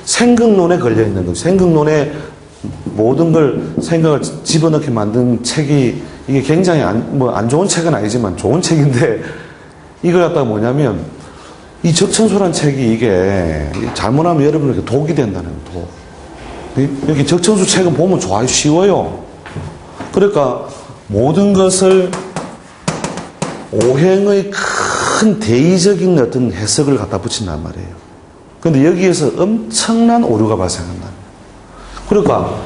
생극론에 걸려 있는 거죠. 생극론에 모든 걸 생각을 집어넣게 만든 책이 이게 굉장히 안 좋은 책은 아니지만 좋은 책인데 이걸 갖다가 뭐냐면 이 적천수란 책이 이게 잘못하면 여러분에게 독이 된다는 독. 여기 적천수 책은 보면 좋아요, 쉬워요. 그러니까 모든 것을 오행의 큰 대의적인 어떤 해석을 갖다 붙인단 말이에요. 근데 여기에서 엄청난 오류가 발생한다. 그러니까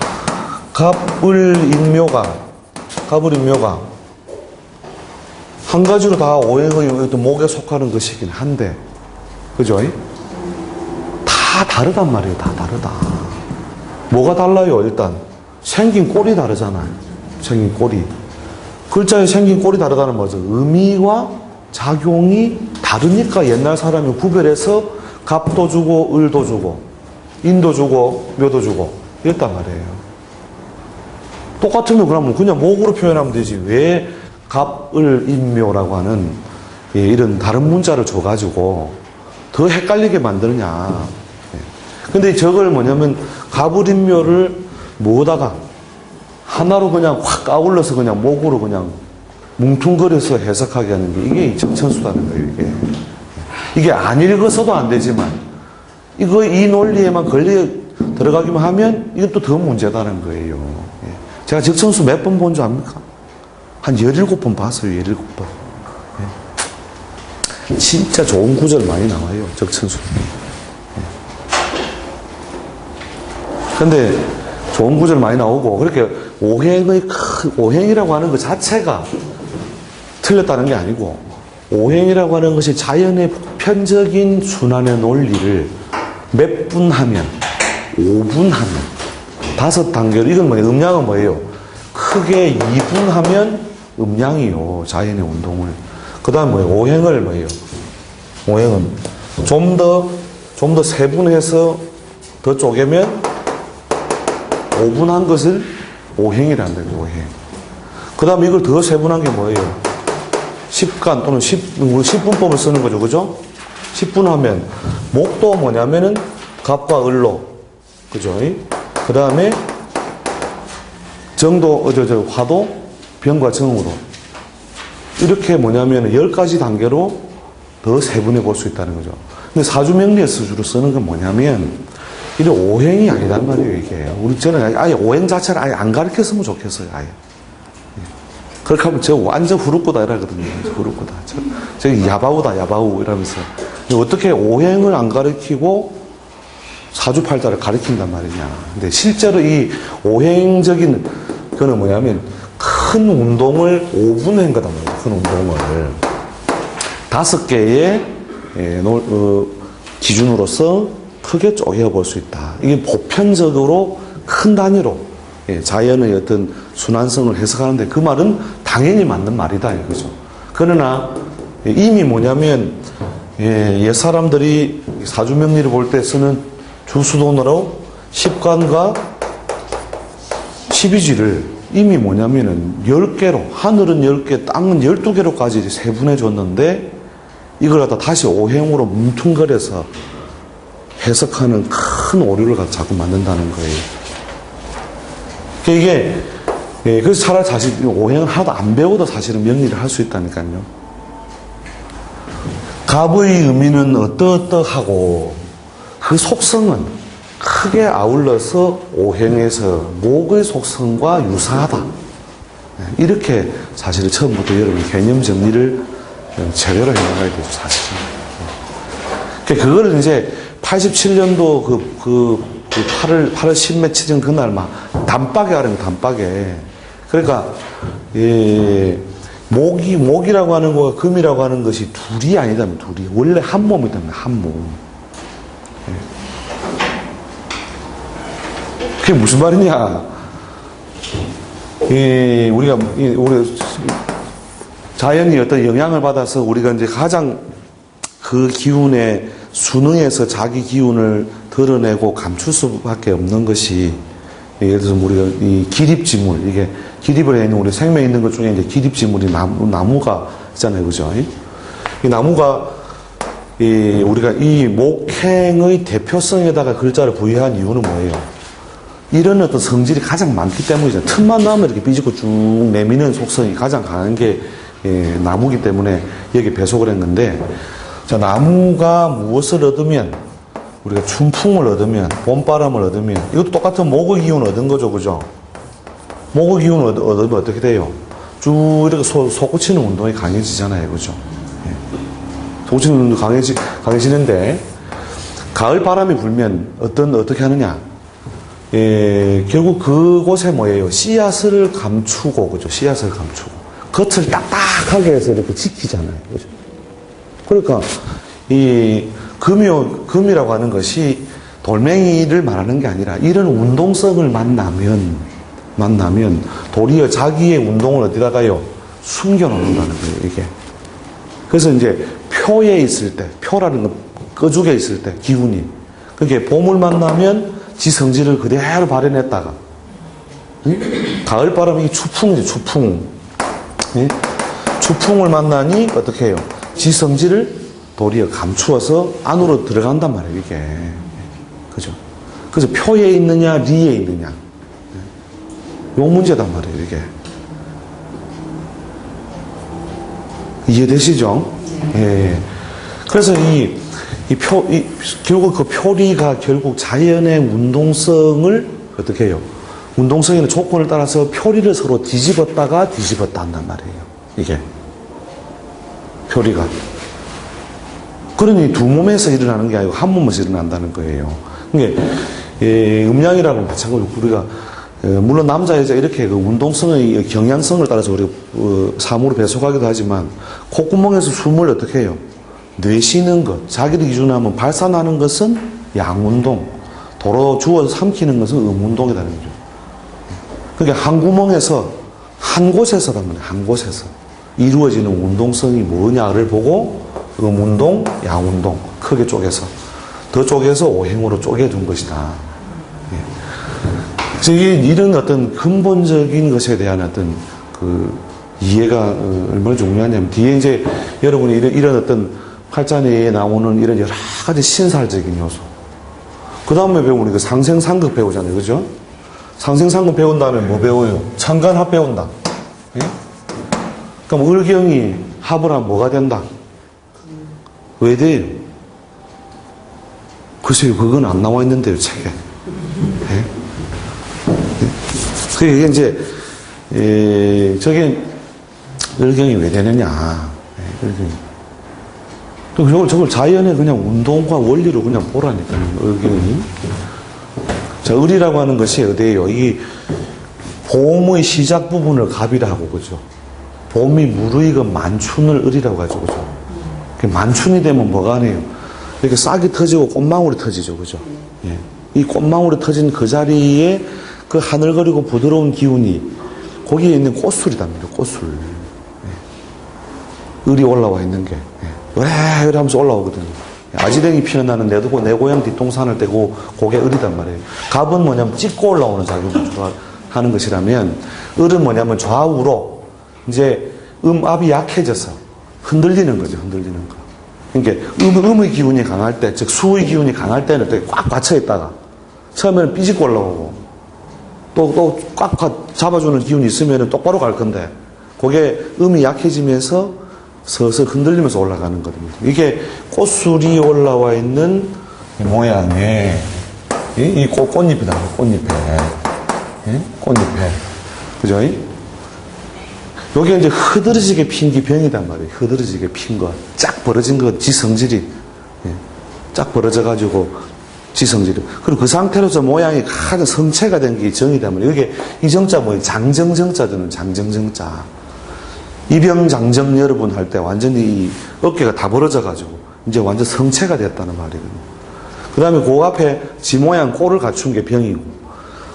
갑을인묘가 한 가지로 다 오행의 어떤 목에 속하는 것이긴 한데, 그죠? 다 다르단 말이에요. 다 다르다. 뭐가 달라요? 일단 생긴 꼴이 다르잖아요. 생긴 꼴이. 글자에 생긴 꼴이 다르다는 거죠. 의미와 작용이 다르니까 옛날 사람이 구별해서 갑도 주고 을도 주고 인도 주고 묘도 주고 이랬단 말이에요. 똑같으면 그러면 그냥 목으로 표현하면 되지. 왜 갑을인묘라고 하는 이런 다른 문자를 줘가지고 더 헷갈리게 만드느냐. 근데 저걸 뭐냐면 갑을인묘를 뭐다가 하나로 그냥 확 아울러서 그냥 목으로 그냥 뭉퉁거려서 해석하게 하는 게 이게 적천수라는 거예요. 이게 안 읽어서도 안 되지만 이 논리에만 걸려 들어가기만 하면 이건 또 더 문제다는 거예요. 제가 적천수 몇 번 본 줄 압니까? 한 17번 봤어요. 17번. 진짜 좋은 구절 많이 나와요. 적천수. 근데 좋은 구절 많이 나오고 그렇게 오행이라고 하는 것 자체가 틀렸다는 게 아니고 오행이라고 하는 것이 자연의 보편적인 순환의 논리를 몇 분 하면 5분 하면 5단계로 이건 뭐예요? 음양은 뭐예요? 크게 2분 하면 음양이요. 자연의 운동을. 그 다음 뭐예요? 오행을 뭐예요? 오행은 좀 더 세분해서 더 쪼개면 5분 한 것을 오행이라는 거예요. 오행. 그 다음에 이걸 더 세분한 게 뭐예요? 10간 또는 10분법을 쓰는 거죠. 그죠? 10분 하면 목도 뭐냐면은 갑과 을로. 그죠? 그 다음에 정도, 화도 병과 정으로. 이렇게 뭐냐면 10가지 단계로 더 세분해 볼 수 있다는 거죠. 근데 사주명리에서 주로 쓰는 건 뭐냐면 이게 오행이 아니단 말이에요, 이게. 저는 아예 오행 자체를 아예 안 가르쳤으면 좋겠어요, 아예. 그렇게 하면 저 완전 후루꾸다 이러거든요. 후루꾸다. 저기 야바우다, 야바우 이러면서. 어떻게 오행을 안 가르치고 사주팔자를 가르친단 말이냐. 근데 실제로 이 오행적인 그거는 뭐냐면 큰 운동을 5분 한 거단 말이에요. 큰 운동을. 5개의 기준으로서 크게 쪼개볼 수 있다. 이게 보편적으로 큰 단위로 자연의 어떤 순환성을 해석하는데 그 말은 당연히 맞는 말이다 이거죠. 그러나 이미 뭐냐면 옛 사람들이 사주명리를 볼 때 쓰는 주수돈으로 10간과 12지를 이미 뭐냐면은 10개로 하늘은 10개, 땅은 12개로까지 세분해 줬는데 이걸 갖다 다시 오행으로 뭉퉁거려서 해석하는 큰 오류를 자꾸 만든다는 거예요. 이게, 그래서 차라리 사실 오행을 하나도 안 배워도 사실은 명리를 할 수 있다니까요. 갑의 의미는 어떠어떠하고 그 속성은 크게 아울러서 오행에서 목의 속성과 유사하다. 이렇게 사실은 처음부터 여러분 개념 정리를 제대로 해나가야 되죠, 사실은. 그거를 이제 87년도 8월 10 며칠 그날 막 단박에 하는 단박에. 그러니까, 목이라고 하는 거와 금이라고 하는 것이 둘이 아니다면 둘이. 원래 한 몸이다면 한 몸. 그게 무슨 말이냐. 우리가 자연이 어떤 영향을 받아서 우리가 이제 가장 그 기운에 순응해서 자기 기운을 드러내고 감출 수밖에 없는 것이 예를 들어서 우리가 이 기립지물, 이게 기립을 해는 우리 생명 있는 것 중에 이제 기립지물이 나무가 있잖아요. 그죠? 이 나무가 우리가 이 목행의 대표성에다가 글자를 부여한 이유는 뭐예요? 이런 어떤 성질이 가장 많기 때문이죠. 틈만 나면 이렇게 삐집고 쭉 내미는 속성이 가장 강한 게 나무기 때문에 여기 배속을 했는데, 자, 나무가 무엇을 얻으면, 우리가 춘풍을 얻으면, 봄바람을 얻으면, 이것도 똑같은 목의 기운을 얻은 거죠, 그죠? 목의 기운을 얻으면 어떻게 돼요? 쭉 이렇게 솟구치는 운동이 강해지잖아요, 그죠? 솟구치는 운동이 강해지는데, 가을 바람이 불면 어떻게 하느냐? 결국 그곳에 뭐예요? 씨앗을 감추고, 그죠? 씨앗을 감추고. 겉을 딱딱하게 해서 이렇게 지키잖아요, 그죠? 그러니까, 금이라고 하는 것이 돌멩이를 말하는 게 아니라 이런 운동성을 만나면 도리어 자기의 운동을 어디다가요? 숨겨놓는다는 거예요, 이게. 그래서 이제 표에 있을 때, 표라는 건 끄죽에 있을 때, 기운이. 그게 봄을 만나면 지 성질을 그대로 발현했다가, 응? 가을 바람이 추풍이죠, 추풍. 응? 추풍을 만나니 어떻게 해요? 지 성질을 도리어 감추어서 안으로 들어간단 말이에요, 이게. 그죠? 그래서 표에 있느냐, 리에 있느냐. 요 문제단 말이에요, 이게. 이해되시죠? 예. 그래서 결국 그 표리가 결국 자연의 운동성을 어떻게 해요? 운동성에는 조건을 따라서 표리를 서로 뒤집었다 한단 말이에요, 이게. 표리가. 그러니 두 몸에서 일어나는 게 아니고 한 몸에서 일어난다는 거예요. 그러니까 음양이라는 마찬가지로 우리가 물론 남자 여자 이렇게 그 운동성의 경향성을 따라서 우리가 사물을 배속하기도 하지만 콧구멍에서 숨을 어떻게 해요? 내쉬는 것, 자기를 기준으로 하면 발산하는 것은 양운동, 도로 주워서 삼키는 것은 음운동이라는 거죠. 그러니까 한 구멍에서 한 곳에서란 말이에요. 한 곳에서 이루어지는 운동성이 뭐냐를 보고 음운동, 양운동 크게 쪼개서 더 쪼개서 오행으로 쪼개둔 것이다. 이런 어떤 근본적인 것에 대한 어떤 그 이해가 얼마나 중요하냐면 뒤에 이제 여러분이 이런 어떤 팔자내에 나오는 이런 여러 가지 신살적인 요소. 그 다음에 배우는 그 상생상극 배우잖아요, 그죠? 상생상극 배운 다음에 뭐 배워요? 천간합 배운다. 예? 그럼 을경이 합을 하면 뭐가 된다? 왜 돼요? 글쎄요, 그건 안 나와 있는데요, 책에. 예? 그게 이제, 저게, 을경이 왜 되느냐. 저걸 자연의 그냥 운동과 원리로 그냥 보라니까요, 을경이. 자, 을이라고 하는 것이 어디예요? 이 봄의 시작 부분을 갑이라 하고, 그죠? 봄이 무르익은 만춘을 을이라고 하죠, 그죠? 만춘이 되면 뭐가 아니에요? 이렇게 싹이 터지고 꽃망울이 터지죠, 그죠? 예. 이 꽃망울이 터진 그 자리에 그 하늘거리고 부드러운 기운이 거기에 있는 꽃술이답니다, 꽃술. 예. 을이 올라와 있는 게. 예. 으래 하면서 올라오거든요. 아지랭이 피는 나는 내 고향 뒷동산을 떼고 그게 을이단 말이에요. 갑은 뭐냐면 찍고 올라오는 작용을 하는 것이라면, 을은 뭐냐면 좌우로 이제 압이 약해져서 흔들리는 거죠, 흔들리는 거. 그러니까 음의 기운이 강할 때, 즉 수의 기운이 강할 때는 이렇게 꽉 갇혀 있다가 처음에는 삐집고 올라오고 또 꽉 잡아주는 기운이 있으면 똑바로 갈 건데, 그게 음이 약해지면서 서서 흔들리면서 올라가는 거거든요. 이게 꽃술이 올라와 있는 이 모양의 이 꽃잎이다, 꽃잎에. 예? 꽃잎에. 그죠? 요게 이제 흐드러지게 핀 게 병이단 말이에요. 흐드러지게 핀 거. 쫙 벌어진 거, 지성질이. 예. 쫙 벌어져가지고, 지성질이. 그리고 그 상태로서 모양이 가장 성체가 된 게 정이단 말이에요. 이게, 이 정자 뭐예요? 장정정자들은 장정정자. 이병장정 여러분 할 때 완전히 이 어깨가 다 벌어져가지고, 이제 완전 성체가 됐다는 말이거든요. 그 다음에 그 앞에 지 모양 꼴을 갖춘 게 병이고,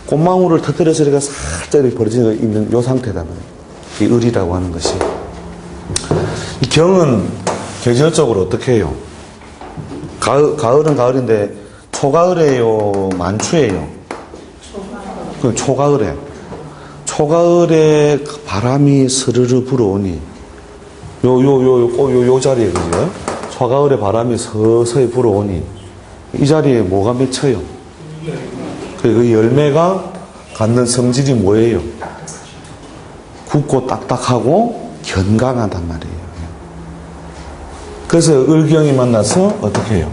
꽃망울을 터뜨려서 이렇게 살짝 이렇게 벌어져 있는 요 상태단 말이에요. 이 을이라고 하는 것이. 이 경은 계절적으로 어떻게 해요? 가을은 가을인데 초가을에요, 만추에요? 초가을에. 초가을에 바람이 스르르 불어오니 요 자리에, 그죠? 초가을에 바람이 서서히 불어오니 이 자리에 뭐가 맺혀요? 그 열매가 갖는 성질이 뭐예요? 굵고 딱딱하고 견강하단 말이에요. 그래서 을경이 만나서 어떻게 해요?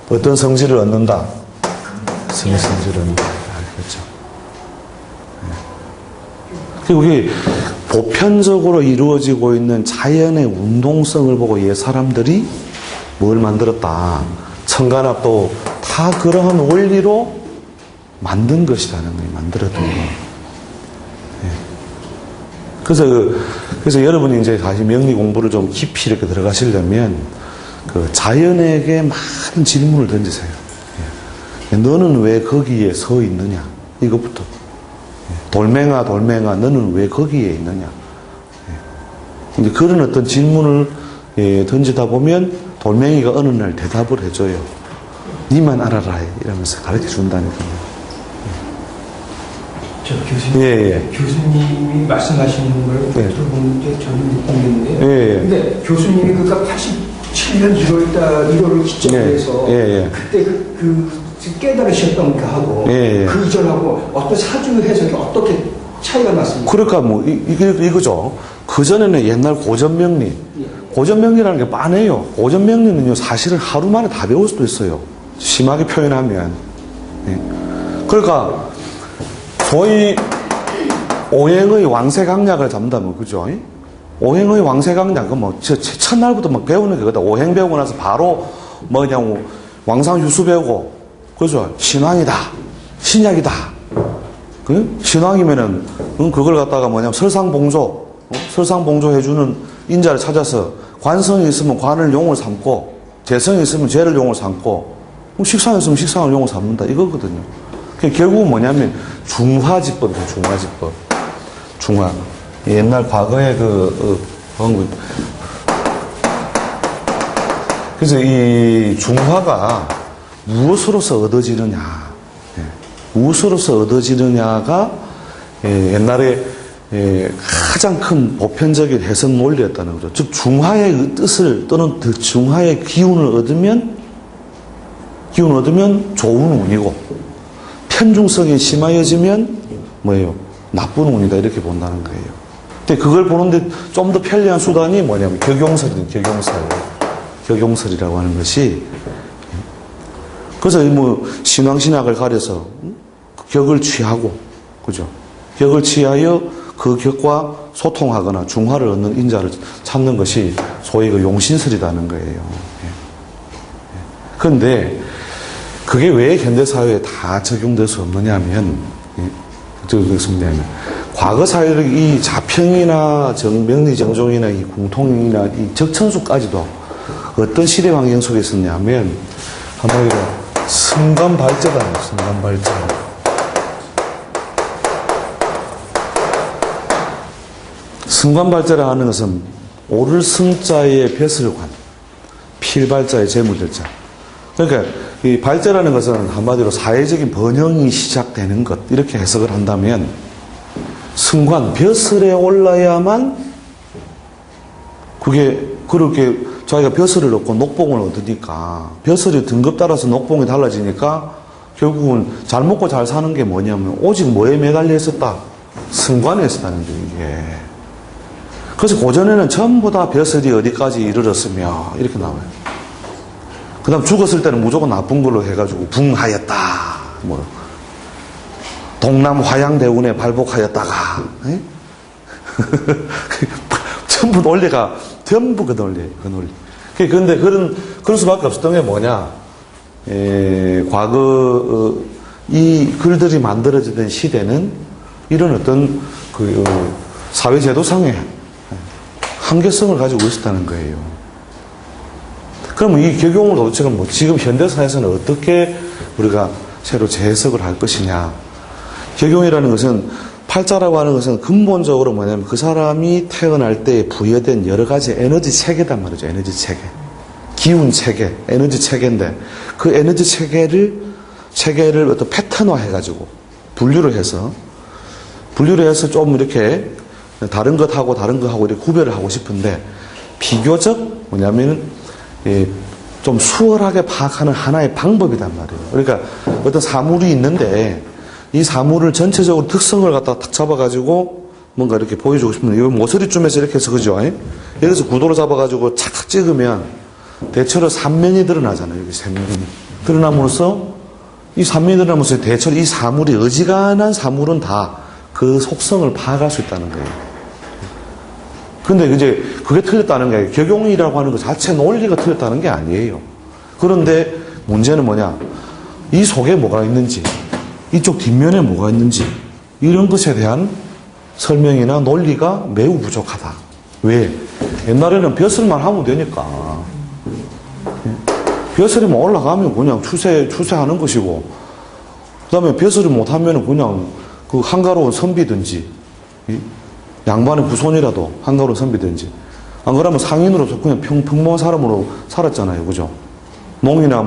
어떤 성질을 얻는다? 성질을 얻는다. 그렇죠. 그리고 이게 보편적으로 이루어지고 있는 자연의 운동성을 보고 옛 사람들이 뭘 만들었다. 천간압도 다 그러한 원리로 만든 것이라는 거예요. 만들었던 거. 그래서 여러분이 이제 다시 명리 공부를 좀 깊이 이렇게 들어가시려면 그 자연에게 많은 질문을 던지세요. 너는 왜 거기에 서 있느냐? 이것부터. 돌멩아, 돌멩아, 너는 왜 거기에 있느냐? 이제 그런 어떤 질문을 던지다 보면 돌멩이가 어느 날 대답을 해줘요. 니만 알아라. 이러면서 가르쳐 준다니까요. 저 교수님, 교수님이 말씀하시는 걸 들어보는데 저는 느끼는데요. 근데 교수님이 그러니까 87년 1월 기점으로 해서 그때 그 깨달으셨던 거하고 그 이전하고 어떤 사주 해석이 어떻게 차이가 났습니까? 그러니까 뭐 이거죠. 그 전에는 옛날 고전명리, 고전명리라는 게 빤해요. 고전명리는요 사실은 하루 만에 다 배울 수도 있어요. 심하게 표현하면. 그러니까 소위 오행의 왕세강약을 잡는다면 그죠? 오행의 왕세강약, 뭐 첫날부터 막 배우는 게 그거다. 오행 배우고 나서 바로 뭐 그냥 왕상휴수 배우고, 그죠? 신왕이다, 신약이다. 신왕이면은 그걸 갖다가 뭐냐면 설상봉조, 설상봉조 해주는 인자를 찾아서 관성이 있으면 관을 용을 삼고, 재성이 있으면 재를 용을 삼고, 식상이 있으면 식상을 용을 삼는다 이거거든요. 결국은 뭐냐면 중화지법이에요. 중화지법. 중화. 옛날 과거에 그래서 이 중화가 무엇으로서 얻어지느냐. 무엇으로서 얻어지느냐가 옛날에 가장 큰 보편적인 해석 논리였다는 거죠. 즉 중화의 뜻을 또는 그 중화의 기운을 얻으면 좋은 운이고 편중성이 심하여지면 뭐예요? 나쁜 운이다 이렇게 본다는 거예요. 근데 그걸 보는데 좀 더 편리한 수단이 뭐냐면 격용설이에요. 격용설이라고 하는 것이. 그래서 뭐 신왕신약을 가려서 격을 취하고, 그죠? 격을 취하여 그 격과 소통하거나 중화를 얻는 인자를 찾는 것이 소위 그 용신설이라는 거예요. 그런데 그게 왜 현대사회에 다 적용될 수 없느냐 하면, 과거 사회의 이 자평이나 명리정종이나 이 궁통이나 이 적천수까지도 어떤 시대 환경 속에 있었냐면, 한마디로 승관발제다, 승관발제. 승관발제라 하는 것은 오를 승자의 벼슬관, 필발자의 재무절자. 그러니까 이 발제라는 것은 한마디로 사회적인 번영이 시작되는 것 이렇게 해석을 한다면 승관, 벼슬에 올라야만 그게 그렇게 자기가 벼슬을 얻고 녹봉을 얻으니까 벼슬이 등급 따라서 녹봉이 달라지니까 결국은 잘 먹고 잘 사는 게 뭐냐면 오직 뭐에 매달려 있었다? 승관에 있었다는 게 이게. 그래서 고전에는 전부 다 벼슬이 어디까지 이르렀으며 이렇게 나와요. 그 다음 죽었을 때는 무조건 나쁜 걸로 해가지고 붕하였다. 뭐 동남 화양대운에 발복하였다가 전부 논리가 전부 그 논리예요. 그 논리. 그런데 그럴 수밖에 없었던 게 뭐냐. 과거 이 글들이 만들어지던 시대는 이런 어떤 그 사회제도상의 한계성을 가지고 있었다는 거예요. 그러면 이 격용을 도대체 뭐 지금 현대사에서는 어떻게 우리가 새로 재해석을 할 것이냐. 격용이라는 것은 팔자라고 하는 것은 근본적으로 뭐냐면 그 사람이 태어날 때 부여된 여러 가지 에너지 체계단 말이죠. 에너지 체계. 기운 체계, 에너지 체계인데 그 에너지 체계를 어떤 패턴화 해가지고 분류를 해서 좀 이렇게 다른 것하고 이렇게 구별을 하고 싶은데 비교적 뭐냐면 좀 수월하게 파악하는 하나의 방법이란 말이에요. 그러니까 어떤 사물이 있는데 이 사물을 전체적으로 특성을 갖다 탁 잡아가지고 뭔가 이렇게 보여주고 싶으면 이 모서리쯤에서 이렇게 해서 그죠? 여기서 구도를 잡아가지고 착착 찍으면 대체로 삼면이 드러나잖아요. 여기 삼면이 드러남으로써 이 삼면이 드러나면서 대체로 이 사물이 어지간한 사물은 다 그 속성을 파악할 수 있다는 거예요. 근데 이제 그게 틀렸다는 게 격용이라고 하는 것 자체 논리가 틀렸다는 게 아니에요. 그런데 문제는 뭐냐? 이 속에 뭐가 있는지, 이쪽 뒷면에 뭐가 있는지 이런 것에 대한 설명이나 논리가 매우 부족하다. 왜? 옛날에는 벼슬만 하면 되니까. 벼슬이만 올라가면 그냥 추세하는 것이고, 그 다음에 벼슬을 못하면 그냥 그 한가로운 선비든지, 양반의 후손이라도 한가로운 선비든지, 안 그러면 상인으로서 그냥 평범한 사람으로 살았잖아요. 그죠? 농이나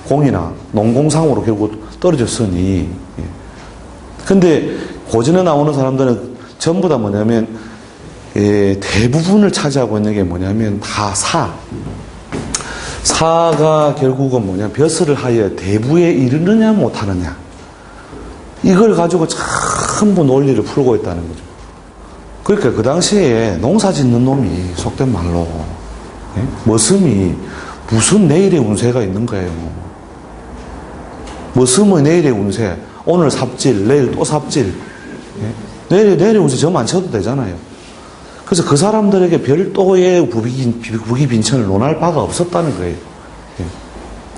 공이나 농공상으로 결국 떨어졌으니. 근데 고전에 나오는 사람들은 전부 다 뭐냐면, 대부분을 차지하고 있는 게 뭐냐면 다 사가 결국은 뭐냐, 벼슬을 하여 대부에 이르느냐 못하느냐, 이걸 가지고 전부 논리를 풀고 있다는 거죠. 그러니까 그 당시에 농사 짓는 놈이 속된 말로 머슴이 무슨 내일의 운세가 있는 거예요. 머슴의 내일의 운세, 오늘 삽질, 내일 또 삽질, 내일의 운세 점 안 쳐도 되잖아요. 그래서 그 사람들에게 별도의 부기 빈천을 논할 바가 없었다는 거예요.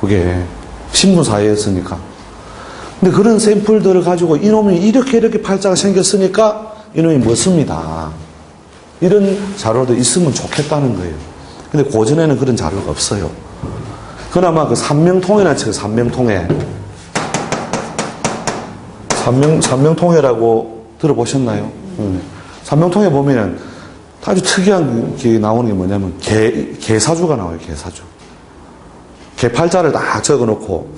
그게 신분사회였으니까. 근데 그런 샘플들을 가지고 이놈이 이렇게 팔자가 생겼으니까 이놈이 머슴이다, 이런 자료도 있으면 좋겠다는 거예요. 근데 고전에는 그런 자료가 없어요. 그나마 그 삼명통해나 쳐, 삼명통해라고 들어보셨나요? 삼명통해 보면은 아주 특이한 게 나오는 게 뭐냐면 개사주가 나와요. 개팔자를 딱 적어놓고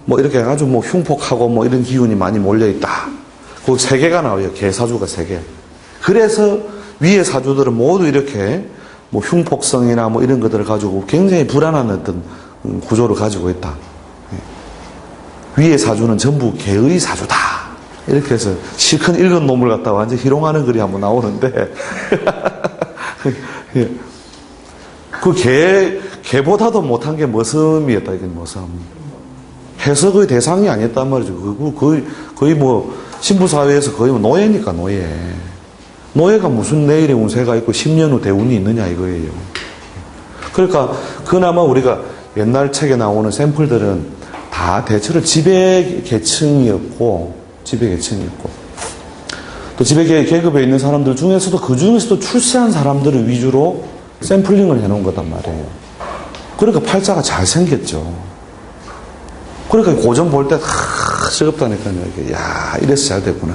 뭐 이렇게 해가지고 뭐 흉폭하고 뭐 이런 기운이 많이 몰려있다. 그 세 개가 나와요. 개사주가 세 개. 그래서 위의 사주들은 모두 이렇게 뭐 흉폭성이나 뭐 이런 것들을 가지고 굉장히 불안한 어떤 구조를 가지고 있다. 위의 사주는 전부 개의 사주다. 이렇게 해서 실컷 읽은 놈을 갖다가 완전 희롱하는 글이 한번 나오는데 그 개보다도 못한 게 머슴이었다. 이게 머슴. 해석의 대상이 아니었단 말이죠. 거의 뭐 신부사회에서 거의 뭐 노예니까 노예. 노예가 무슨 내일의 운세가 있고 10년 후 대운이 있느냐 이거예요. 그러니까 그나마 우리가 옛날 책에 나오는 샘플들은 다 대체로 지배계층이었고 또 지배계급에 있는 사람들 중에서도 그 중에서도 출세한 사람들을 위주로 샘플링을 해놓은 거단 말이에요. 그러니까 팔자가 잘 생겼죠. 그러니까 고전 볼 때 즐겁다니까요. 야, 이래서 잘 됐구나.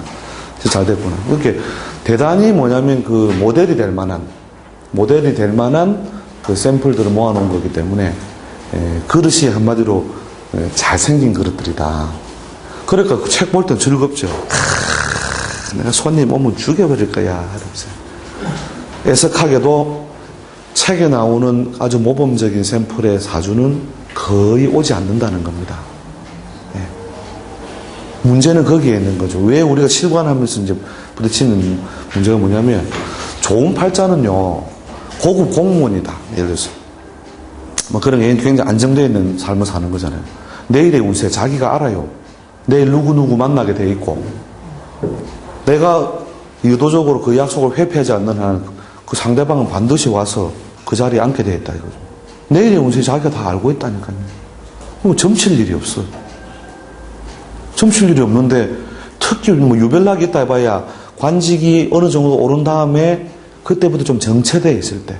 잘 됐구나. 이렇게 대단히 뭐냐면 그 모델이 될 만한 그 샘플들을 모아놓은 거기 때문에 그릇이 한마디로 잘생긴 그릇들이다. 그러니까 그 책 볼 땐 즐겁죠. 내가 손님 오면 죽여버릴 거야. 이러면서. 애석하게도 책에 나오는 아주 모범적인 샘플의 사주는 거의 오지 않는다는 겁니다. 문제는 거기에 있는 거죠. 왜 우리가 실관하면서 이제 부딪히는 문제가 뭐냐면, 좋은 팔자는요, 고급 공무원이다. 예를 들어서. 뭐 그런 게 굉장히 안정되어 있는 삶을 사는 거잖아요. 내일의 운세 자기가 알아요. 내일 누구 만나게 돼 있고, 내가 의도적으로 그 약속을 회피하지 않는 한 그 상대방은 반드시 와서 그 자리에 앉게 돼 있다 이거죠. 내일의 운세 자기가 다 알고 있다니까요. 그럼 점칠 일이 없어. 점칠 일이 없는데 특히 뭐 유별나게 있다 해봐야 관직이 어느 정도 오른 다음에 그때부터 좀 정체되어 있을 때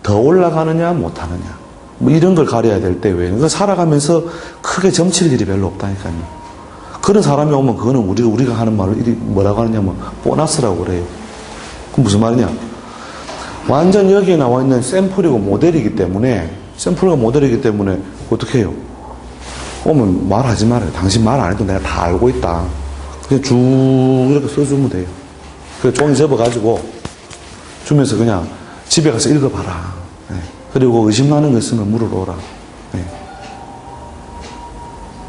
더 올라가느냐 못하느냐 뭐 이런 걸 가려야 될 때 왜? 살아가면서 크게 점칠 일이 별로 없다니까요. 그런 사람이 오면 그거는 우리가 하는 말을 뭐라고 하느냐면 보너스라고 그래요. 그럼 무슨 말이냐? 완전 여기에 나와 있는 샘플이고 모델이기 때문에 어떻게 해요? 오면 말하지 말아요. 당신 말 안 해도 내가 다 알고 있다. 그냥 쭉 이렇게 써주면 돼요. 그래서 종이 접어가지고 주면서 그냥 집에 가서 읽어봐라. 예. 그리고 의심나는 거 있으면 물어보라. 예.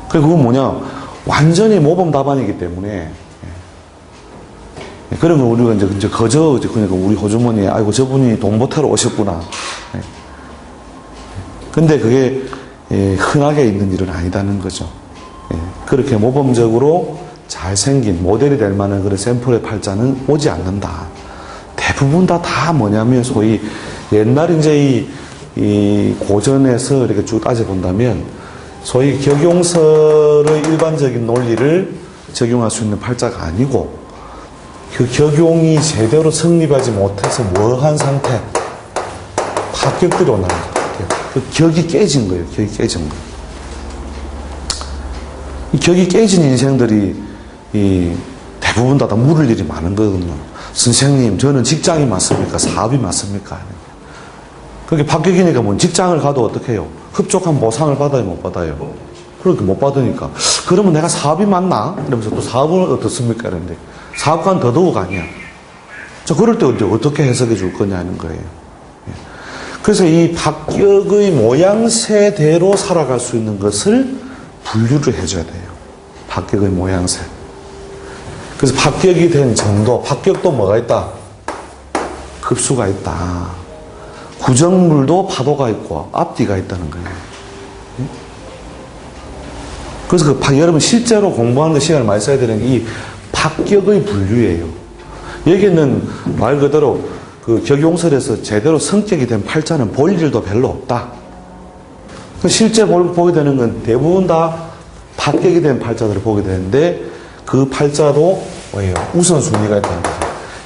그리고 그건 뭐냐, 완전히 모범 답안이기 때문에, 예. 그런 거 우리가 이제 그저, 그러니까 우리 호주머니에, 아이고, 저분이 돈 보태러 오셨구나. 예. 근데 그게, 예, 흔하게 있는 일은 아니다는 거죠. 예. 그렇게 모범적으로 잘생긴 모델이 될 만한 그런 샘플의 팔자는 오지 않는다. 대부분 다 뭐냐면 소위 옛날 이제 이 고전에서 이렇게 쭉 따져본다면 소위 격용설의 일반적인 논리를 적용할 수 있는 팔자가 아니고 그 격용이 제대로 성립하지 못해서 뭐한 상태, 합격들이 오는 것 같아요. 그 격이 깨진 거예요. 격이 깨진 거예요. 이 격이 깨진 인생들이 대부분 다 물을 일이 많은 거거든요. 선생님, 저는 직장이 맞습니까? 사업이 맞습니까? 그게 합격이니까 뭐 직장을 가도 어떻게 해요? 흡족한 보상을 받아요? 못 받아요? 그렇게 못 받으니까. 그러면 내가 사업이 맞나? 이러면서 또 사업은 어떻습니까? 이러는데 사업가는 더더욱 아니야. 자, 그럴 때 이제 어떻게 해석해 줄 거냐는 거예요. 그래서 이 합격의 모양새대로 살아갈 수 있는 것을 분류를 해줘야 돼요. 합격의 모양새. 그래서 합격이 된 정도, 합격도 뭐가 있다? 급수가 있다. 구정물도 파도가 있고 앞뒤가 있다는 거예요. 그래서 여러분 실제로 공부하는 시간을 많이 써야 되는 게 이 합격의 분류예요. 여기는 말 그대로 그 격용설에서 제대로 성격이 된 팔자는 볼 일도 별로 없다. 실제 보게 되는 건 대부분 다 합격이 된 팔자들을 보게 되는데 그 팔자도 뭐예요? 우선순위가 있다는 거죠.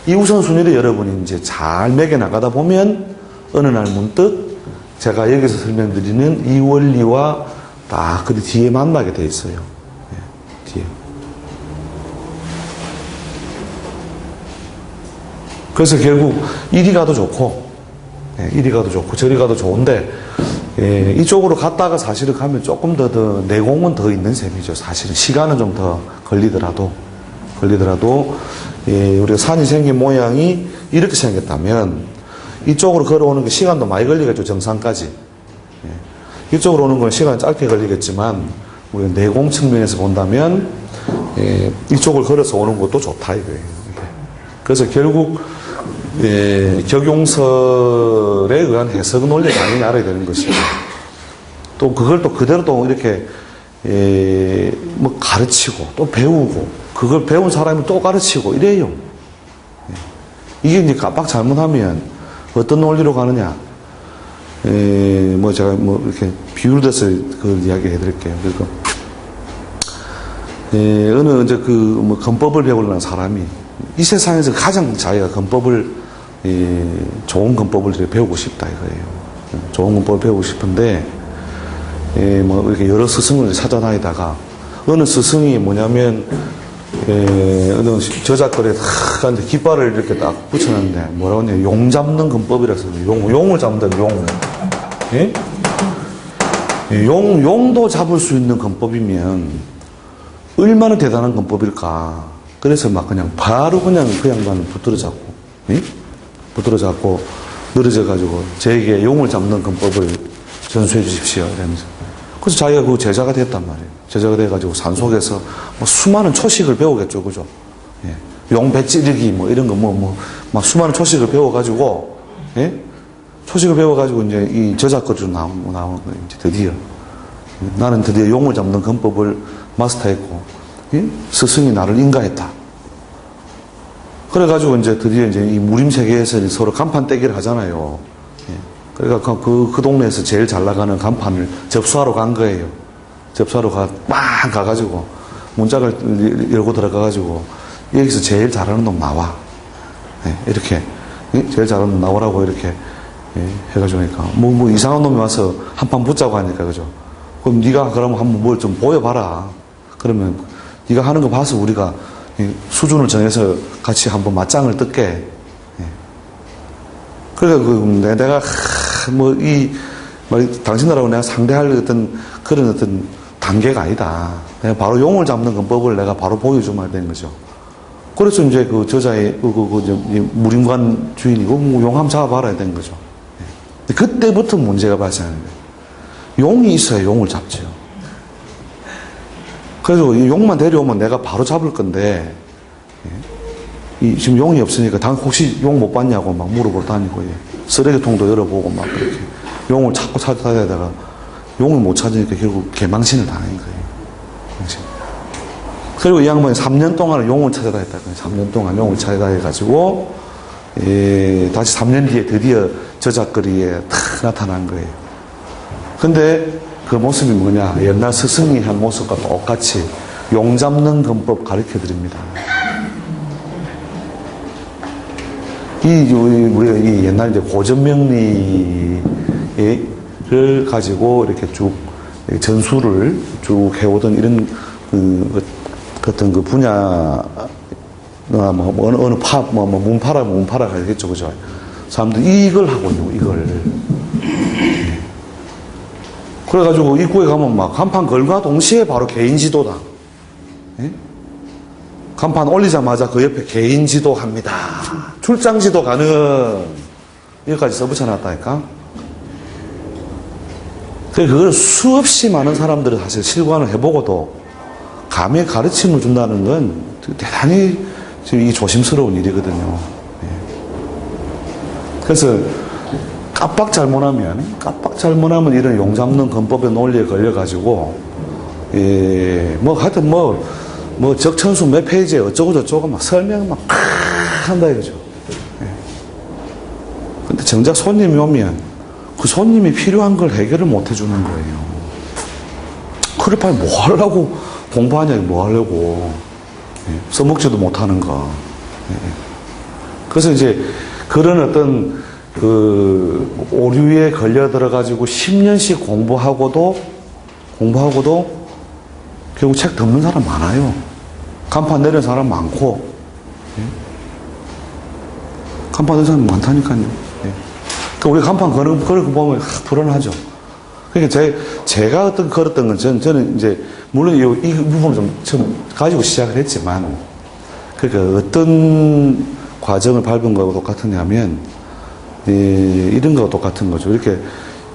이 우선순위를 여러분이 이제 잘 매겨나가다 보면 어느 날 문득 제가 여기서 설명드리는 이 원리와 딱 그 뒤에 만나게 돼 있어요. 예, 뒤에. 그래서 결국 이리 가도 좋고, 예, 이리 가도 좋고 저리 가도 좋은데 예, 이쪽으로 갔다가 사실은 가면 조금 더 내공은 더 있는 셈이죠. 사실은 시간은 좀 더 걸리더라도 예, 우리가 산이 생긴 모양이 이렇게 생겼다면 이쪽으로 걸어오는 게 시간도 많이 걸리겠죠. 정상까지. 예, 이쪽으로 오는 건 시간이 짧게 걸리겠지만 우리가 내공 측면에서 본다면 예, 이쪽을 걸어서 오는 것도 좋다 이거예요. 그래서 결국 예, 격용설에 의한 해석 논리를 당연히 알아야 되는 것이고 또 그걸 또 그대로 또 이렇게 예, 뭐 가르치고 또 배우고 그걸 배운 사람이 또 가르치고 이래요. 예. 이게 이제 깜빡 잘못하면 어떤 논리로 가느냐? 예, 뭐 제가 뭐 이렇게 비유를 들어서 그 이야기 해드릴게요. 그러니까 예, 어느 이제 그 뭐 건법을 배우려는 사람이 이 세상에서 가장 자기가 건법을 좋은 건법을 배우고 싶다 이거예요. 좋은 건법을 배우고 싶은데 뭐 이렇게 여러 스승을 찾아다니다가 어느 스승이 뭐냐면 어느 저작거리에 탁 깃발을 이렇게 딱 붙여놨는데 뭐라고 하냐 용 잡는 건법이라서 용을 잡는다 용. 예? 용도 잡을 수 있는 건법이면 얼마나 대단한 건법일까. 그래서 막 그냥 바로 그냥 그 양반을 붙들어 잡고, 예? 붙들어 잡고 늘어져 가지고 저에게 용을 잡는 건법을 전수해 주십시오. 이러면서. 그래서 자기가 그 제자가 됐단 말이에요. 제자가 돼가지고 산속에서 뭐 수많은 초식을 배우겠죠. 그죠? 예. 용 배 찌르기 뭐 이런 거 막 수많은 초식을 배워가지고, 예? 초식을 배워가지고 이제 이 저작거리로 나온 거예요. 이제 드디어. 나는 드디어 용을 잡는 건법을 마스터했고, 예? 스승이 나를 인가했다. 그래가지고 이제 드디어 이제 이 무림 세계에서 서로 간판 떼기를 하잖아요. 예. 그러니까 그 동네에서 제일 잘 나가는 간판을 접수하러 간 거예요. 접수하러 빵 가가지고 문짝을 열고 들어가가지고 여기서 제일 잘하는 놈 나와. 예. 이렇게. 예? 제일 잘하는 놈 나오라고 이렇게 예. 해가지고 하니까 뭐 이상한 놈이 와서 한 판 붙자고 하니까 그죠. 그럼 네가 그러면 한번 뭘 좀 보여봐라. 그러면 네가 하는 거 봐서 우리가 수준을 정해서 같이 한번 맞짱을 뜰게. 예. 그러니까 내가 당신들하고 내가 상대할 그런 어떤 단계가 아니다. 내가 바로 용을 잡는 건법을 내가 바로 보여주면 되는 거죠. 그래서 이제 그 저자의 무림관 주인이 용 한번 잡아봐라 된 거죠. 예. 그때부터 문제가 발생하는 거예요. 용이 있어야 용을 잡죠. 그래서 이 용만 데려오면 내가 바로 잡을 건데, 지금 용이 없으니까 혹시 용 못 봤냐고 막 물어보러 다니고, 쓰레기통도 열어보고 막 그렇게 용을 찾고 찾아다니다가 용을 못 찾으니까 결국 개망신을 당한 거예요. 개망신. 그리고 이 양반이 3년 동안 용을 찾아다녔다. 3년 동안 용을 찾아다녀가지고, 다시 3년 뒤에 드디어 저작거리에 탁 나타난 거예요. 근데 그 모습이 뭐냐? 옛날 스승이 한 모습과 똑같이 용 잡는 권법 가르쳐 드립니다. 우리가 이 옛날 이제 고전명리를 가지고 이렇게 쭉 전수를 쭉 해오던 이런 어떤 그 분야, 뭐 어느 문파라 가야겠죠, 그죠? 사람들이 이걸 하거든요, 이걸. 그래가지고 입구에 가면 막 간판 걸과 동시에 바로 개인 지도다. 예? 간판 올리자마자 그 옆에 개인 지도 합니다. 출장 지도 가능. 여기까지 써붙여놨다니까. 그걸 수없이 많은 사람들이 사실 실관을 해보고도 감히 가르침을 준다는 건 대단히 지금 이 조심스러운 일이거든요. 예. 그래서 깜빡 잘못하면 이런 용 잡는 권법의 논리에 걸려가지고, 하여튼 적천수 몇 페이지에 어쩌고저쩌고 막 설명 막 한다 이거죠. 예. 근데 정작 손님이 오면 그 손님이 필요한 걸 해결을 못 해주는 거예요. 그래, 빨리 뭐 하려고 공부하냐, 뭐 하려고. 예. 써먹지도 못하는 거. 예. 그래서 이제 그런 어떤 그 오류에 걸려 들어가지고 10년씩 공부하고도 결국 책 덮는 사람 많아요. 간판 내리는 사람 많고, 예? 간판 내리는 사람 많다니까요. 예. 그러니까 우리 간판 거는 거 보면 불안하죠. 그러니까 제가 걸었던 건 저는 이제 물론 이 부분을 좀 가지고 시작을 했지만, 그러니까 어떤 과정을 밟은 거하고 똑같으냐면, 이런 거와 똑같은 거죠. 이렇게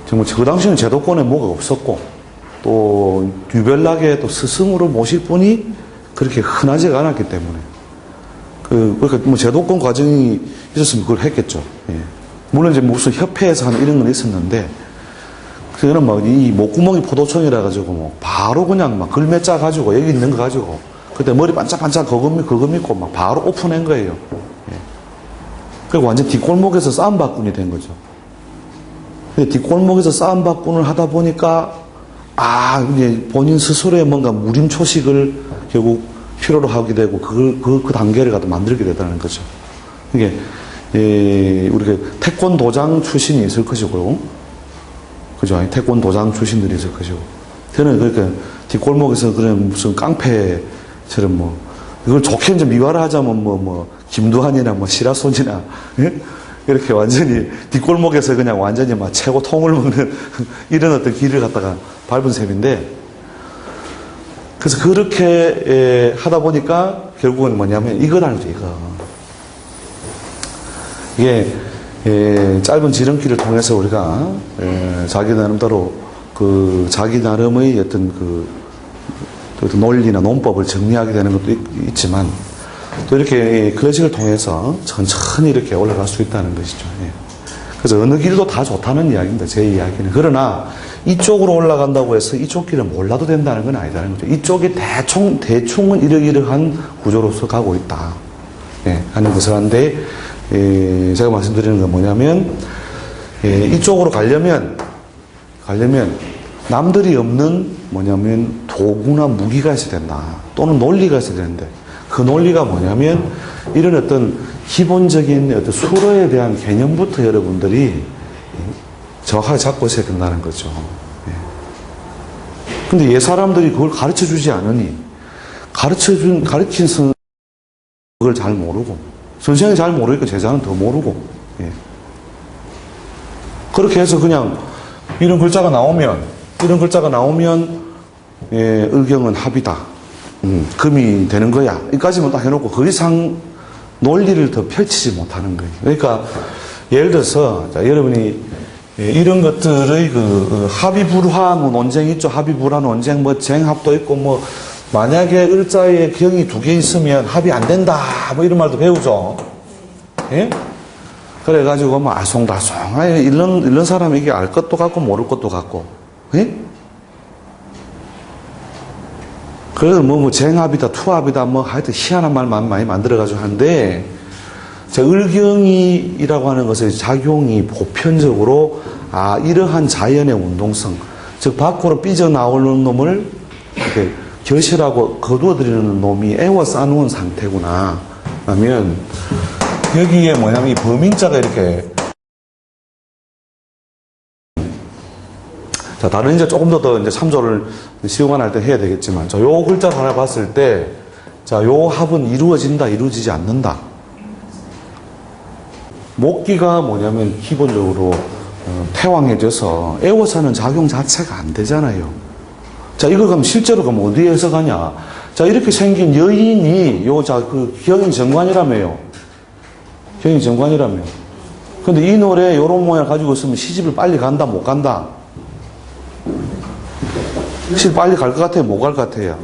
정말 그 당시에는 제도권에 뭐가 없었고, 또 유별나게 또 스승으로 모실 분이 그렇게 흔하지가 않았기 때문에, 그러니까 뭐 제도권 과정이 있었으면 그걸 했겠죠. 예. 물론 이제 무슨 협회에서 하는 이런 건 있었는데, 그거는 막 이 목구멍이 포도청이라 가지고 뭐 바로 그냥 막 글매 짜 가지고 여기 있는 거 가지고 그때 머리 반짝반짝 그거 믿고 막 바로 오픈한 거예요. 그리고 완전 뒷골목에서 싸움바꾼이 된 거죠. 근데 뒷골목에서 싸움바꾼을 하다 보니까, 이제 본인 스스로의 뭔가 무림초식을 결국 필요로 하게 되고, 그 단계를 갖다 만들게 되다는 거죠. 이게, 우리가 태권도장 출신이 있을 것이고요. 그죠? 태권도장 출신들이 있을 것이고. 저는 그러니까 뒷골목에서 그런 무슨 깡패처럼 이걸 좋게 이제 미화를 하자면 김두한이나 시라손이나, 예? 이렇게 완전히 뒷골목에서 그냥 완전히 막 최고 통을 먹는 이런 어떤 길을 갖다가 밟은 셈인데, 그래서 그렇게 하다 보니까 결국은 뭐냐면 이거라는 거죠, 이거. 이게 짧은 지름길을 통해서 우리가 자기 나름대로 자기 나름의 어떤 어떤 논리나 논법을 정리하게 되는 것도 있지만, 또 이렇게 클래식을 통해서 천천히 이렇게 올라갈 수 있다는 것이죠. 예. 그래서 어느 길도 다 좋다는 이야기입니다. 제 이야기는. 그러나 이쪽으로 올라간다고 해서 이쪽 길을 몰라도 된다는 건 아니다는 거죠. 이쪽이 대충은 이러이러한 구조로서 가고 있다. 예, 하는 것을 하는데, 제가 말씀드리는 건 뭐냐면, 이쪽으로 가려면 남들이 없는 뭐냐면 도구나 무기가 있어야 된다. 또는 논리가 있어야 되는데, 그 논리가 뭐냐면 이런 어떤 기본적인 어떤 수로에 대한 개념부터 여러분들이 정확하게 잡고 있어야 된다는 거죠. 근데 옛 사람들이 그걸 가르쳐 주지 않으니, 가르친 선생은 그걸 잘 모르고, 선생이 잘 모르니까 제자는 더 모르고, 그렇게 해서 그냥 이런 글자가 나오면, 의경은 합이다. 금이 되는 거야. 이까지만 딱 해놓고 그 이상 논리를 더 펼치지 못하는 거예요. 그러니까 예를 들어서 여러분이 예, 이런 것들의 합의불화 논쟁이 있죠. 합의불화 논쟁, 뭐 쟁합도 있고, 뭐, 만약에 을자에 경이 두 개 있으면 합의 안 된다, 뭐 이런 말도 배우죠. 예? 그래가지고 뭐 아송다송. 이런 사람이 이게 알 것도 같고, 모를 것도 같고. 예? 그래서 뭐 쟁합이다, 투합이다, 뭐 하여튼 희한한 말만 많이 만들어가지고 하는데, 을경이라고 하는 것의 작용이 보편적으로, 이러한 자연의 운동성, 즉, 밖으로 삐져나오는 놈을 이렇게 겨실하고 거두어들이는 놈이 애워 싸놓은 상태구나. 하면, 여기에 뭐냐면, 이 범인자가 이렇게, 자, 다른 이제 조금 더 이제 참조를 시험할 때 해야 되겠지만, 자, 요 글자 하나 봤을 때, 자, 요 합은 이루어진다, 이루어지지 않는다. 목기가 뭐냐면, 기본적으로, 태왕해져서 애워사는 작용 자체가 안 되잖아요. 자, 이걸 그럼 실제로 그럼 어디에 해석하냐? 자, 이렇게 생긴 여인이, 경인 정관이라며요. 경인 정관이라며. 근데 이 노래, 요런 모양 가지고 있으면 시집을 빨리 간다, 못 간다? 시집 빨리 갈 것 같아요? 못 갈 것 같아요?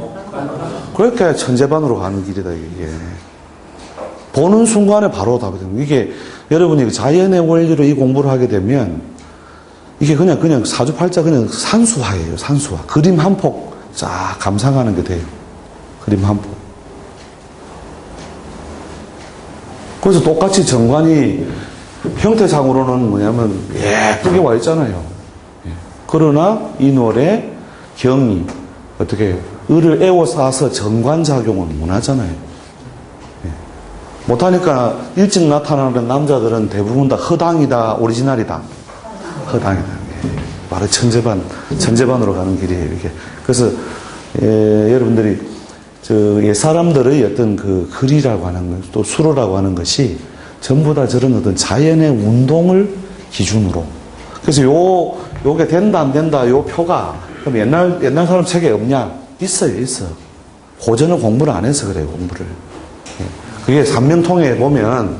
그렇게 천재반으로 가는 길이다, 이게. 보는 순간에 바로 답이 됩니다. 이게, 여러분이 자연의 원리로 이 공부를 하게 되면, 이게 그냥 사주팔자 그냥 산수화예요, 산수화. 그림 한 폭 쫙 감상하는 게 돼요. 그림 한 폭. 그래서 똑같이 정관이 형태상으로는 뭐냐면 예쁘게 와 있잖아요. 그러나 이 노래 경이 어떻게 을을 에워싸서 정관작용은 못하잖아요. 못하니까 일찍 나타나는 남자들은 대부분 다 허당이다, 오리지널이다. 허당이다. 바로 천재반으로 가는 길이에요, 이게. 그래서, 여러분들이, 사람들의 어떤 글이라고 하는 것, 또 수로라고 하는 것이 전부 다 저런 어떤 자연의 운동을 기준으로. 그래서 요게 된다, 안 된다, 요 표가, 그럼 옛날 사람 책에 없냐? 있어. 고전을 공부를 안 해서 그래요, 공부를. 그게 삼명통에 보면,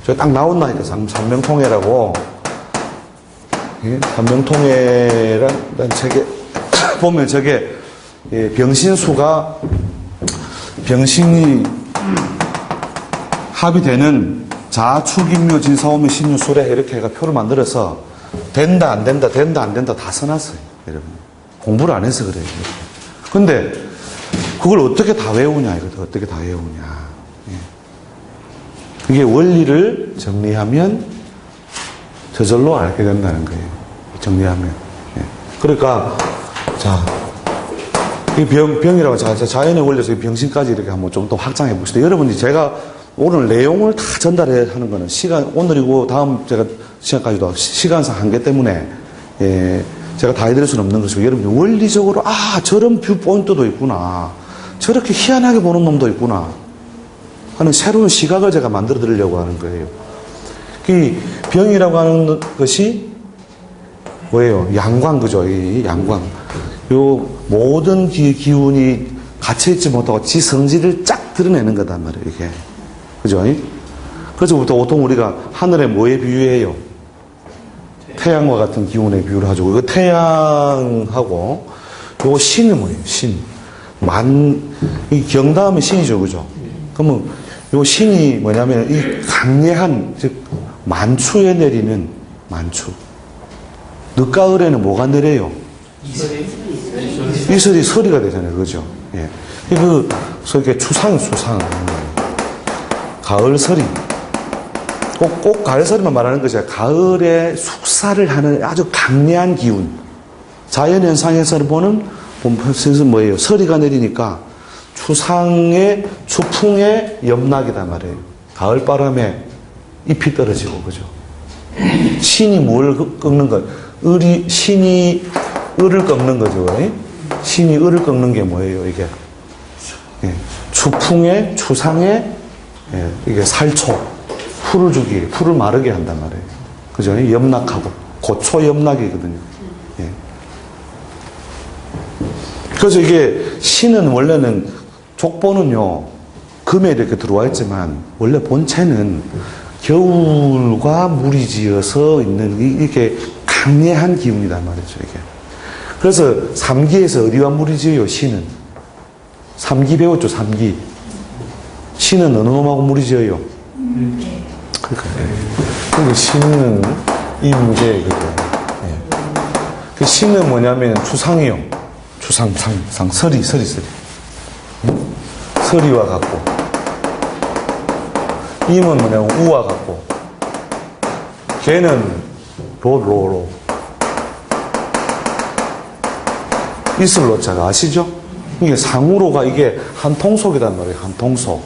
저기 딱 나온다니까, 삼명통해라고. 삼명통해라는 책에 보면 저게 병신수가 병신이 합의되는 자축인묘 진사오묘 신유술에 이렇게 해가 표를 만들어서 된다 안 된다 다 써놨어요. 여러분 공부를 안 해서 그래요. 근데 그걸 어떻게 다 외우냐 이거죠. 어떻게 다 외우냐. 이게 원리를 정리하면 저절로 알게 된다는 거예요. 정리하면. 그러니까, 자, 이 병이라고 자연의 원리에서 병신까지 이렇게 한번 좀 더 확장해 봅시다. 여러분이 제가 오늘 내용을 다 전달해 하는 거는 오늘이고 다음 제가 시간까지도 시간상 한계 때문에, 제가 다 해드릴 수는 없는 것이고, 여러분이 원리적으로, 저런 뷰 포인트도 있구나. 저렇게 희한하게 보는 놈도 있구나. 하는 새로운 시각을 제가 만들어 드리려고 하는 거예요. 이 병이라고 하는 것이 뭐예요? 양광, 그죠? 이 양광. 요 모든 기운이 갇혀있지 못하고 지 성질을 쫙 드러내는 거단 말이에요, 이게. 그죠? 그래서부터 보통 우리가 하늘에 뭐에 비유해요? 태양과 같은 기운에 비유를 하죠. 이거 태양하고 요거 신이 뭐예요? 신. 이 경 다음에 신이죠, 그죠? 그러면 요 신이 뭐냐면 이 강렬한, 즉, 만추에 내리는 만추. 늦가을에는 뭐가 내려요? 이슬이 서리가 되잖아요. 그죠? 예. 이렇게 수상. 가을서리. 꼭 가을서리만 말하는 거죠. 가을에 숙사를 하는 아주 강렬한 기운. 자연현상에서 보는 본편에서는 뭐예요? 서리가 내리니까 추풍의 염락이단 말이에요. 가을바람에 잎이 떨어지고, 그죠? 신이 뭘 꺾는 것? 신이 을을 꺾는 거죠. 신이 을을 꺾는 게 뭐예요, 이게? 추상에, 이게 살초, 풀을 마르게 한단 말이에요. 그죠? 염락하고, 고초 염락이거든요. 그래서 이게, 신은 원래는, 족보는요, 금에 이렇게 들어와 있지만, 원래 본체는 겨울과 물이 지어서 있는 이렇게 강렬한 기운이란 말이죠, 이게. 그래서 3기에서 어디와 무리지어요, 신은? 3기 배웠죠, 3기. 신은 어느 놈하고 무리지어요? 그러니까 신은 임계, 그죠. 예. 그 신은 뭐냐면 추상이요. 추상, 서리. 서리와 같고. 임은 뭐냐면 우와 같고. 걔는 로. 있을 로자가 아시죠? 이게 상우로가 이게 한 통속이란 말이에요. 한 통속.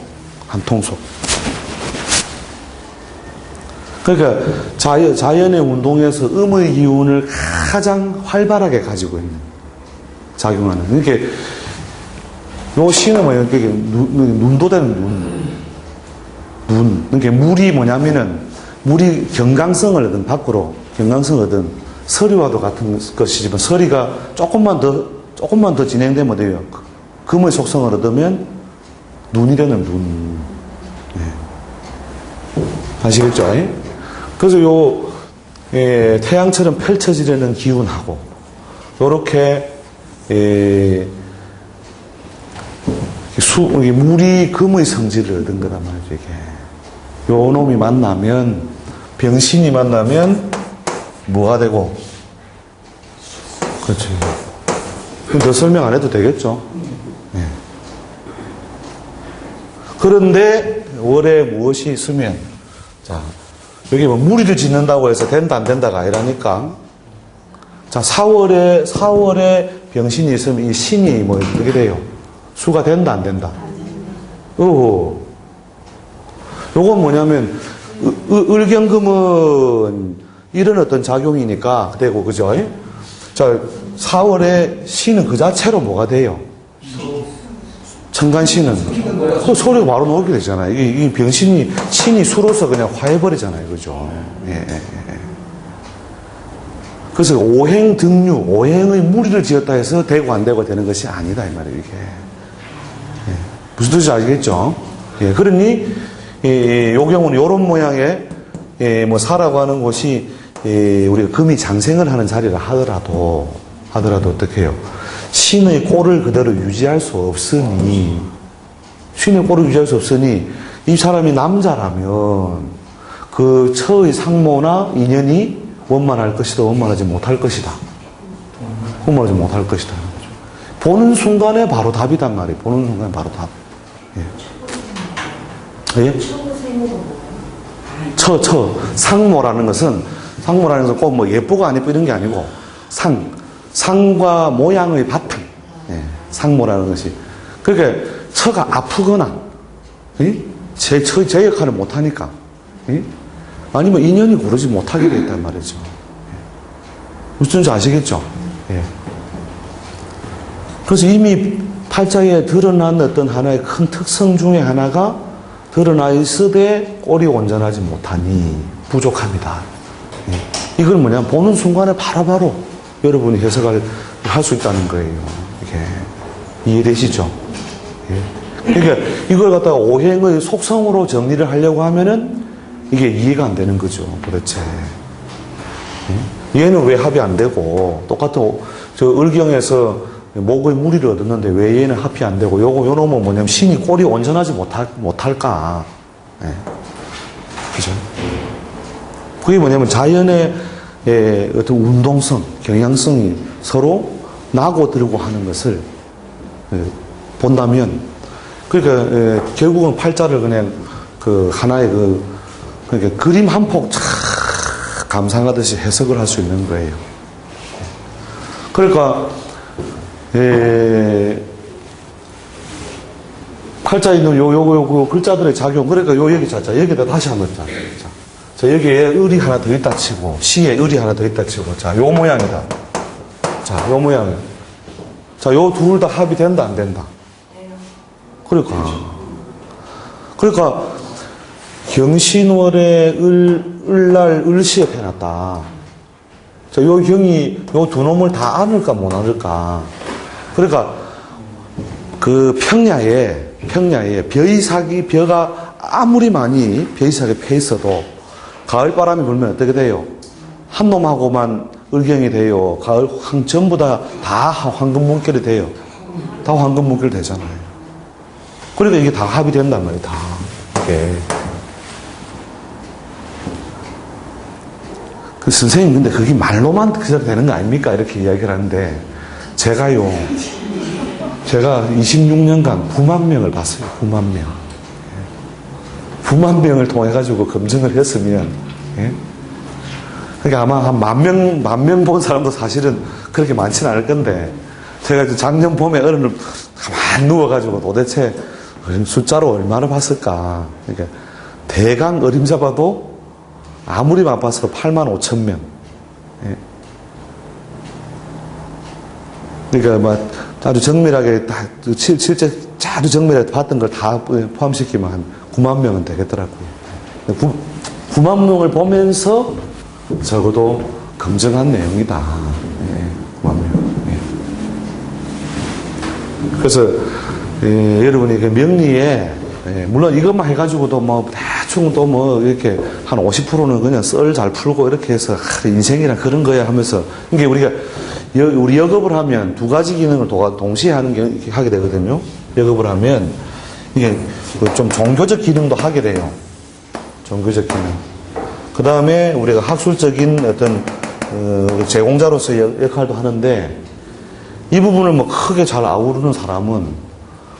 그러니까 자연의 운동에서 음의 기운을 가장 활발하게 가지고 있는, 작용하는. 이렇게, 요 신은 뭐예요? 눈도대는 눈. 그러니까 물이 뭐냐면은, 물이 경강성을 얻은, 밖으로 경강성을 얻은 서리와도 같은 것이지만, 서리가 조금만 더 진행되면 돼요. 금의 속성을 얻으면, 눈이 되는 눈. 네. 아시겠죠? 그래서 태양처럼 펼쳐지려는 기운하고, 요렇게, 물이 금의 성질을 얻은 거란 말이죠, 이게. 요 놈이 만나면, 병신이 만나면, 뭐가 되고? 그렇죠. 그럼 더 설명 안 해도 되겠죠? 네. 그런데, 월에 무엇이 있으면, 자, 여기 뭐 무리를 짓는다고 해서 된다 안 된다가 아니라니까. 자, 4월에 병신이 있으면 이 신이 뭐 어떻게 돼요? 수가 된다 안 된다? 요건 뭐냐면 을경금은 이런 어떤 작용이니까 되고, 그죠? 자, 4월에 신은 그 자체로 뭐가 돼요? 천간신은 그 소리가 바로 나오게 되잖아요. 이 병신이 신이 수로서 그냥 화해버리잖아요, 그죠? 예. 그래서 오행 등류, 오행의 무리를 지었다 해서 되고 안 되고 되는 것이 아니다 이 말이에요, 이게. 예. 무슨 뜻인지 알겠죠? 예. 그러니 요 경우는 이런 모양의 뭐 사라고 하는 곳이 우리가 금이 장생을 하는 자리라 하더라도 어떻게 해요? 신의 꼴을 그대로 유지할 수 없으니, 이 사람이 남자라면 그 처의 상모나 인연이 원만할 것이다, 원만하지 못할 것이다. 보는 순간에 바로 답이단 말이에요. 보는 순간에 바로 답. 예? 상모라는 것은 꼭 뭐 예쁘고 안 예쁘고 이런 게 아니고, 상과 모양의 바탕. 상모라는 것이. 그러니까 처가 아프거나, 제 역할을 못하니까, 아니면 인연이 고르지 못하게 돼 있단 말이죠. 무슨 뜻인지 아시겠죠? 그래서 이미 팔자에 드러난 어떤 하나의 큰 특성 중에 하나가 드러나 있으되 꼴이 온전하지 못하니 부족합니다. 이걸 뭐냐면 보는 순간에 바로바로 여러분이 해석을 할 수 있다는 거예요. 이게 이해되시죠? 그러니까 이걸 갖다가 오행의 속성으로 정리를 하려고 하면은 이게 이해가 안 되는 거죠, 도대체. 얘는 왜 합이 안 되고, 똑같은 저 을경에서 목의 무리를 얻었는데 왜 얘는 합이 안 되고, 요 놈은 뭐냐면 신이 꼴이 온전하지 못할까. 그죠? 그게 뭐냐면 자연의 어떤 운동성, 경향성이 서로 나고 들고 하는 것을 본다면, 그러니까 결국은 팔자를 그냥 그 하나의 그러니까 그림 한 폭 감상하듯이 해석을 할 수 있는 거예요. 그러니까 팔자에 있는 요 글자들의 작용, 그러니까 여기 자자 여기다 다시 한번 자, 여기에 을이 하나 더 있다 치고, 시에 을이 하나 더 있다 치고, 자, 요 모양이다. 자, 요 모양. 자, 요 둘 다 합이 된다, 안 된다? 그러니까, 경신월에 을날 을시에 해놨다. 자, 요 경이 요 두 놈을 다 안을까, 못 안을까. 그러니까, 그 평야에 벼가 아무리 많이 벼이삭이 펴 있어도 가을바람이 불면 어떻게 돼요? 한 놈하고만 을경이 돼요. 가을 전부 다 황금 문결이 돼요. 다 황금 문결 되잖아요. 그러니까 이게 다 합이 된단 말이에요. 다. 이게. 그 선생님, 근데 그게 말로만 그대로 되는 거 아닙니까? 이렇게 이야기를 하는데, 제가 26년간 9만 명을 봤어요. 9만 명. 9만 명을 통해가지고 검증을 했으면, 예? 그러니까 아마 한 10,000명 본 사람도 사실은 그렇게 많지는 않을 건데, 제가 작년 봄에 어른을 가만히 누워가지고 도대체 숫자로 얼마나 봤을까. 그러니까 대강 어림잡아도 아무리 바빠서 85,000명. 예. 그러니까 막 아주 정밀하게 다 실제 아주 정밀하게 봤던 걸 다 포함시키면 한 9만 명은 되겠더라고요. 9만 명을 보면서 적어도 검증한 내용이다. 예, 9만 명. 예. 그래서 여러분이 그 명리에 물론 이것만 해가지고도 뭐 대충 또 뭐 이렇게 한 50%는 그냥 썰 잘 풀고 이렇게 해서 인생이란 그런 거야 하면서 이게 우리가 우리 역업을 하면 두 가지 기능을 동시에 하게 되거든요. 역업을 하면 이게 좀 종교적 기능도 하게 돼요. 종교적 기능. 그 다음에 우리가 학술적인 어떤 제공자로서의 역할도 하는데 이 부분을 뭐 크게 잘 아우르는 사람은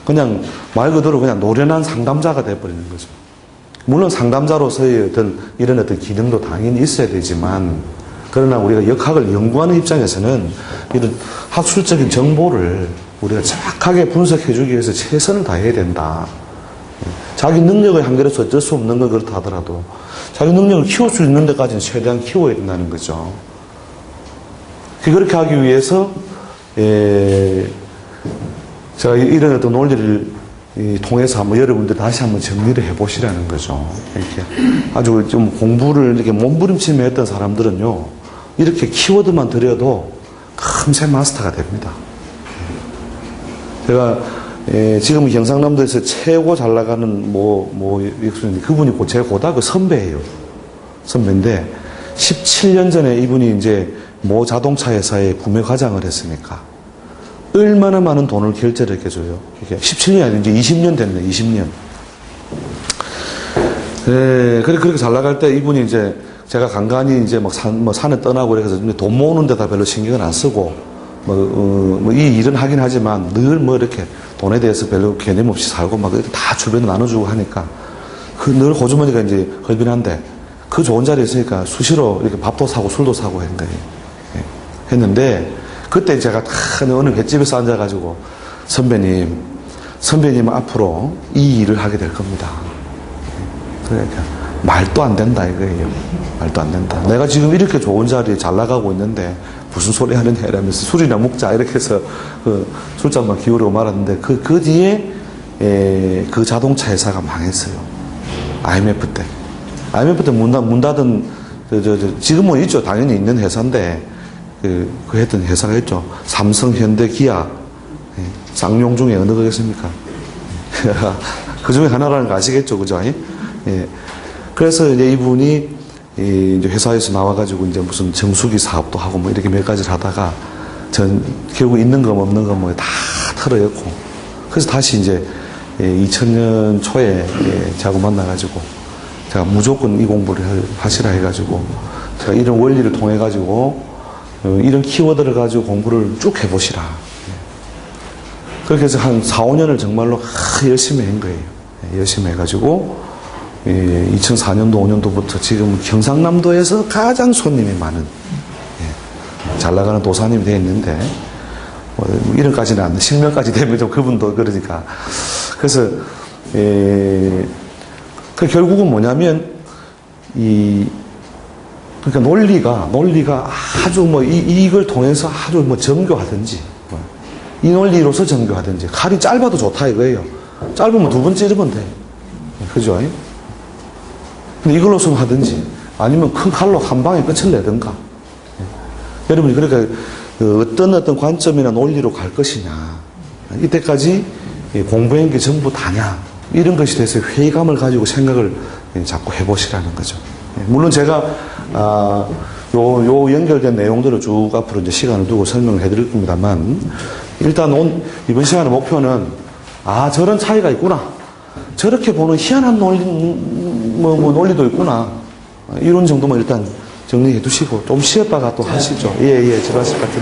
그냥 말 그대로 그냥 노련한 상담자가 돼버리는 거죠. 물론 상담자로서의 이런 어떤 기능도 당연히 있어야 되지만 그러나 우리가 역학을 연구하는 입장에서는 이런 학술적인 정보를 우리가 정확하게 분석해주기 위해서 최선을 다해야 된다. 자기 능력의 한계로서 어쩔 수 없는 걸 그렇다 하더라도 자기 능력을 키울 수 있는 데까지는 최대한 키워야 된다는 거죠. 그렇게 하기 위해서 제가 이런 어떤 논리를 통해서 한번 여러분들 다시 한번 정리를 해보시라는 거죠. 이렇게 아주 좀 공부를 이렇게 몸부림치며 했던 사람들은요, 이렇게 키워드만 들여도 금세 마스터가 됩니다. 제가 지금 경상남도에서 최고 잘 나가는 역수님 그분이 제 고등학교 선배예요. 선배인데 17년 전에 이분이 이제 모 자동차 회사에 구매 과장을 했으니까 얼마나 많은 돈을 결제를 해줘요. 이게 17년이 아니고 이제 20년 됐네, 20년. 그렇게 잘 나갈 때 이분이 이제 제가 간간히 이제 산에 떠나고 그래서 돈 모으는 데다 별로 신경을 안 쓰고, 이 일은 하긴 하지만 늘 이렇게 돈에 대해서 별로 개념 없이 살고 다 주변에 나눠주고 하니까 늘 호주머니가 이제 헐빈한데 그 좋은 자리에 있으니까 수시로 이렇게 밥도 사고 술도 사고 한 거예요. 했는데 그때 제가 어느 횟집에서 앉아가지고 선배님 앞으로 이 일을 하게 될 겁니다. 그러니까 말도 안 된다 이거예요. 말도 안 된다. 내가 지금 이렇게 좋은 자리에 잘 나가고 있는데 무슨 소리 하느냐 이러면서 술이나 먹자 이렇게 해서 술잔만 기울이고 말았는데 그 뒤에 그 자동차 회사가 망했어요. IMF 때. IMF 때 문 닫은 지금은 있죠. 당연히 있는 회사인데 그 했던 회사가 있죠. 삼성, 현대, 기아, 쌍용 중에 어느 거겠습니까? 그 중에 하나라는 거 아시겠죠, 그죠? 예. 그래서 이제 이분이 이제 회사에서 나와가지고 이제 무슨 정수기 사업도 하고 이렇게 몇 가지를 하다가 결국 있는 거 없는 거 다 털어였고 그래서 다시 이제 2000년 초에 저하고 만나가지고 제가 무조건 이 공부를 하시라 해가지고 제가 이런 원리를 통해가지고 이런 키워드를 가지고 공부를 쭉 해보시라. 그렇게 해서 한 4, 5년을 정말로 열심히 한 거예요. 열심히 해가지고 2004년도, 5년도부터 지금 경상남도에서 가장 손님이 많은 잘 나가는 도사님이 되어 있는데 이름까지는 안 돼. 실명까지 되면 좀 그분도 그러니까 그래서 결국은 뭐냐면 그러니까 논리가 아주 이걸 통해서 아주 정교하든지, 이 논리로서 정교하든지, 칼이 짧아도 좋다 이거예요. 짧으면 2번 찌르면 돼. 그죠? 근데 이걸로서 하든지, 아니면 큰 칼로 한 방에 끝을 내든가. 여러분이 그러니까 어떤 관점이나 논리로 갈 것이냐. 이때까지 공부한 게 전부 다냐. 이런 것에 대해서 회의감을 가지고 생각을 자꾸 해보시라는 거죠. 물론 제가 요 연결된 내용들을 쭉 앞으로 이제 시간을 두고 설명을 해드릴 겁니다만, 일단 이번 시간의 목표는, 저런 차이가 있구나. 저렇게 보는 희한한 논리도 있구나. 이런 정도만 일단 정리해 두시고, 좀 쉬었다가 또 하시죠. 예, 들어가실 것 같은데.